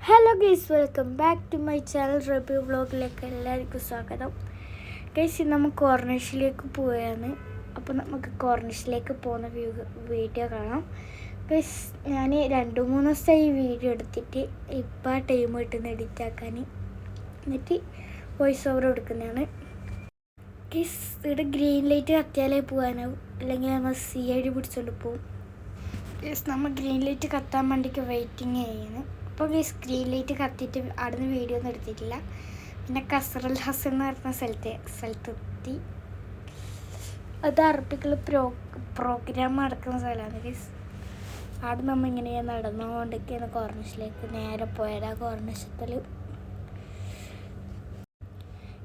Hello guys, welcome back to my channel review വ്ളോഗിലേക്ക് എല്ലാവർക്കും സ്വാഗതം. ഗൈസ്, നമ്മൾ കോർണിഷിലേക്ക് പോവുകയാണ്. അപ്പോൾ നമുക്ക് കോർണിഷിലേക്ക് പോകുന്ന വീഡിയോ കാണാം. ഗൈസ്, ഞാൻ 2-3 ദിവസമായി വീഡിയോ എടുത്തിട്ട് ഇപ്പോൾ ആ ടൈം കിട്ടുന്ന എഡിറ്റ് ആക്കാൻ, എന്നിട്ട് വോയിസ് ഓവർ കൊടുക്കുന്നതാണ്. ഗൈസ്, ഇവിടെ ഗ്രീൻ ലൈറ്റ് കത്തിയാലേ പോകാനാവും, അല്ലെങ്കിൽ നമ്മൾ CID പിടിച്ചുകൊണ്ട് പോകും. ഗൈസ്, നമ്മൾ ഗ്രീൻ ലൈറ്റ് കത്താൻ വേണ്ടിക്ക് വെയിറ്റിംഗ് ചെയ്യുന്നു. അപ്പോൾ ഈ സ്ക്രീൻ ലൈറ്റ് കത്തിയിട്ട് അവിടെ നിന്ന് വീഡിയോ ഒന്നും എടുത്തിട്ടില്ല. പിന്നെ കസറൽ ഹസൻ എന്ന് പറഞ്ഞ സ്ഥലത്തെത്തി. അത് അറബികൾ പ്രോഗ്രാം നടക്കുന്ന സ്ഥലമാണ് ഗൈസ്. അവിടെ നമ്മൾ ഇങ്ങനെ നടന്നുകൊണ്ടൊക്കെയാണ് കോർണിഷിലേക്ക് നേരെ പോയത്. കോർണിഷത്തിൽ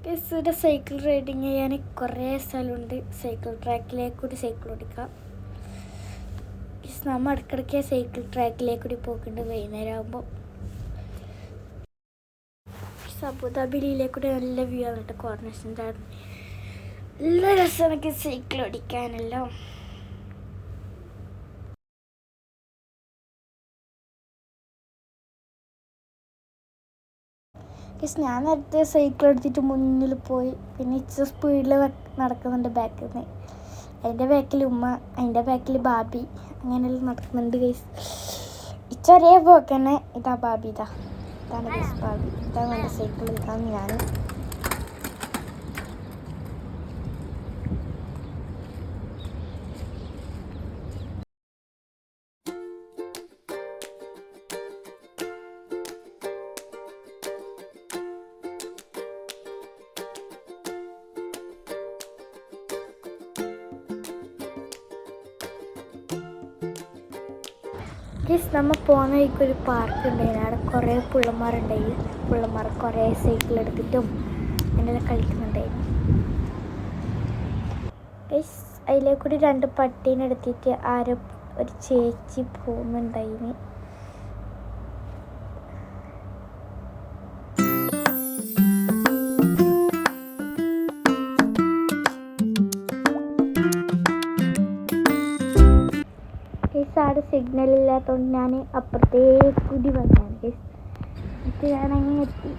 ഗൈസ്, ഇവിടെ സൈക്കിൾ റൈഡിങ് ചെയ്യാൻ കുറേ സ്ഥലമുണ്ട്. സൈക്കിൾ ട്രാക്കിലേക്ക് കൂടി സൈക്കിൾ ഓടിക്കാം. നമ്മൾ ഇടയ്ക്കിടയ്ക്ക് സൈക്കിൾ ട്രാക്കിലേക്ക് കൂടി പോക്കുന്നുണ്ട് വൈകുന്നേരം ആകുമ്പോൾ. അബുദാബിയിലേക്കൂടെ നല്ല വ്യൂ ആണ് കേട്ടോ കോർണിഷിൻ്റെ. നല്ല രസമാണ് സൈക്കിൾ ഓടിക്കാനല്ലോ. ഞാൻ നേരത്തെ സൈക്കിൾ എടുത്തിട്ട് മുന്നിൽ പോയി. പിന്നെ ഇച്ചിരി സ്പീഡിൽ നടക്കുന്നുണ്ട് ബാക്കിൽ നിന്ന്. അതിൻ്റെ ബാക്കിൽ ഉമ്മ, അതിൻ്റെ ബാക്കിൽ ബാബി, അങ്ങനെയെല്ലാം നടക്കുന്നുണ്ട് ഗൈസ്. ഈ ചെറിയ പോക്കന്നെ ഇതാ ബാബി, ഇതാണ് ഗൈസ് ബാബി. ഇതാണ് എൻ്റെ സൈക്കിൾ, ഇതാണ് ഞാൻ. ഗൈസ്, നമ്മൾ പോകുന്ന വഴിക്കൊരു പാർക്ക് ഉണ്ടായിരുന്നു. അവിടെ കുറേ പിള്ളമാർ കുറേ സൈക്കിൾ എടുത്തിട്ടും അങ്ങനെല്ലാം കളിക്കുന്നുണ്ടായിരുന്നു. ഗൈസ്, അതിലേക്കൂടി 2 പട്ടീനെ എടുത്തിട്ട് ആരോ ഒരു ചേച്ചി പോകുന്നുണ്ടായിന്. അവിടെ സിഗ്നൽ ഇല്ലാത്തതുകൊണ്ട് ഞാൻ അപ്പുറത്തേക്ക് കൂടി വന്നതാണ് ഗൈസ്. എന്നിട്ട് ഞാൻ അങ്ങനെ എത്തി.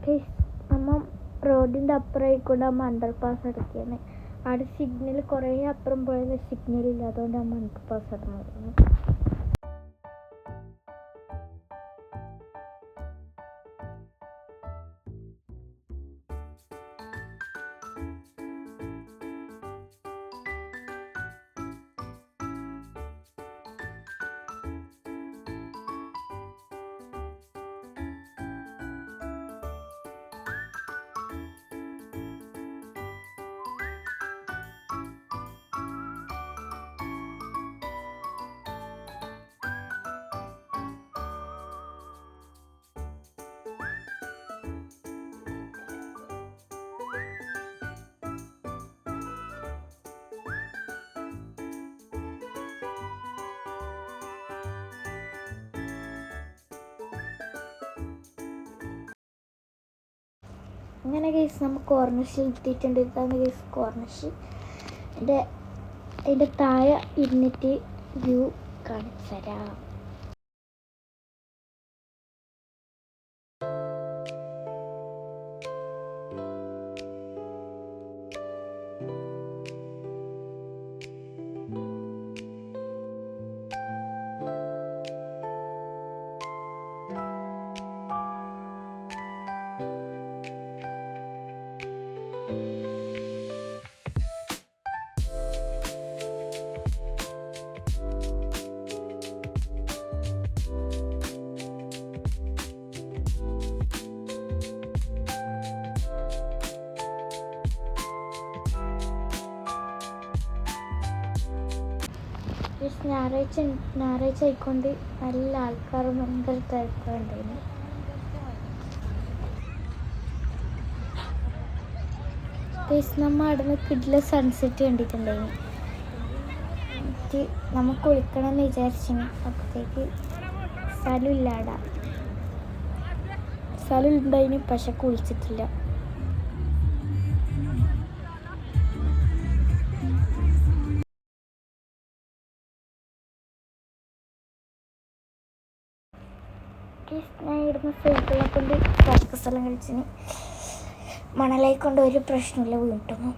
ഗൈസ്, നമ്മൾ റോഡിൻ്റെ അപ്പുറമായിക്കൊണ്ട് നമ്മൾ അണ്ടർ പാസ് എടുക്കുകയാണ്. അവിടെ സിഗ്നൽ കുറേ അപ്പുറം പോയത് സിഗ്നലില്ല, അതുകൊണ്ട് നമ്മൾ അണ്ടർ പാസ് ഇടുന്നു. അങ്ങനെ ഗൈസ്, നമ്മൾ കോർണിഷിൽ എത്തിയിട്ടുണ്ട്. ഇതാണ് ഗൈസ് കോർണിഷ്. അതിൻ്റെ താഴെ ഇരുന്നിട്ട് വ്യൂ കാണിച്ചു തരാം. ഞായറാഴ്ച ആയിക്കൊണ്ട് നല്ല ആൾക്കാർ ഭയങ്കര തിരക്കുണ്ടായിരുന്നു. നമ്മൾ അവിടെ നിന്ന് കിഡിലെ സൺസെറ്റ് കണ്ടിട്ടുണ്ടായിരുന്നു. എന്നിട്ട് നമുക്ക് കുളിക്കണമെന്ന് വിചാരിച്ചിന്. അപ്പോഴത്തേക്ക് സ്ഥലം ഉണ്ടായിന്, പക്ഷെ കുളിച്ചിട്ടില്ല. ഞാൻ ഇടുന്ന സൈക്കിളെ കൊണ്ട് കുറച്ച് സ്ഥലം കളിച്ചിന് മണലായി കൊണ്ട് ഒരു പ്രശ്നമില്ല വീട്ടൊന്നും.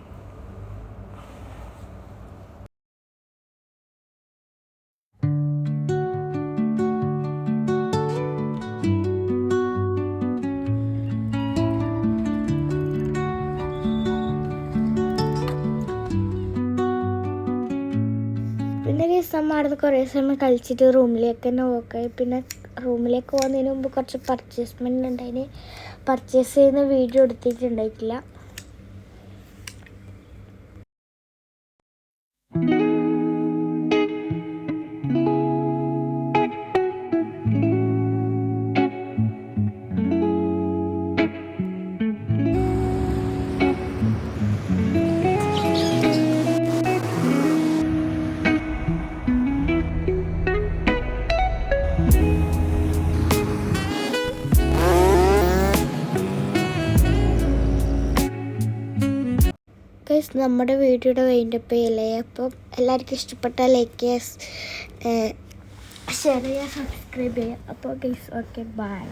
പിന്നെ ദിവസം അവിടെ കുറേ സമയം കളിച്ചിട്ട് റൂമിലേക്ക് തന്നെ പോക്കായി. പിന്നെ റൂമിലേക്ക് പോകുന്നതിന് മുമ്പ് കുറച്ച് പർച്ചേസ്മെൻ്റ് ഉണ്ടായിന്. പർച്ചേസ് ചെയ്യുന്ന വീഡിയോ എടുത്തിട്ടുണ്ടായിട്ടില്ല. ഗൈസ്, നമ്മുടെ വീഡിയോയുടെ വൈൻഡപ്പ് ചെയ്യല്ലേ. അപ്പം എല്ലാവർക്കും ഇഷ്ടപ്പെട്ടാൽ ലൈക്ക് ചെയ്യുക, ഷെയർ ചെയ്യുക, സബ്സ്ക്രൈബ് ചെയ്യുക. അപ്പോൾ ഗൈസ്, ഓക്കെ, ബൈ.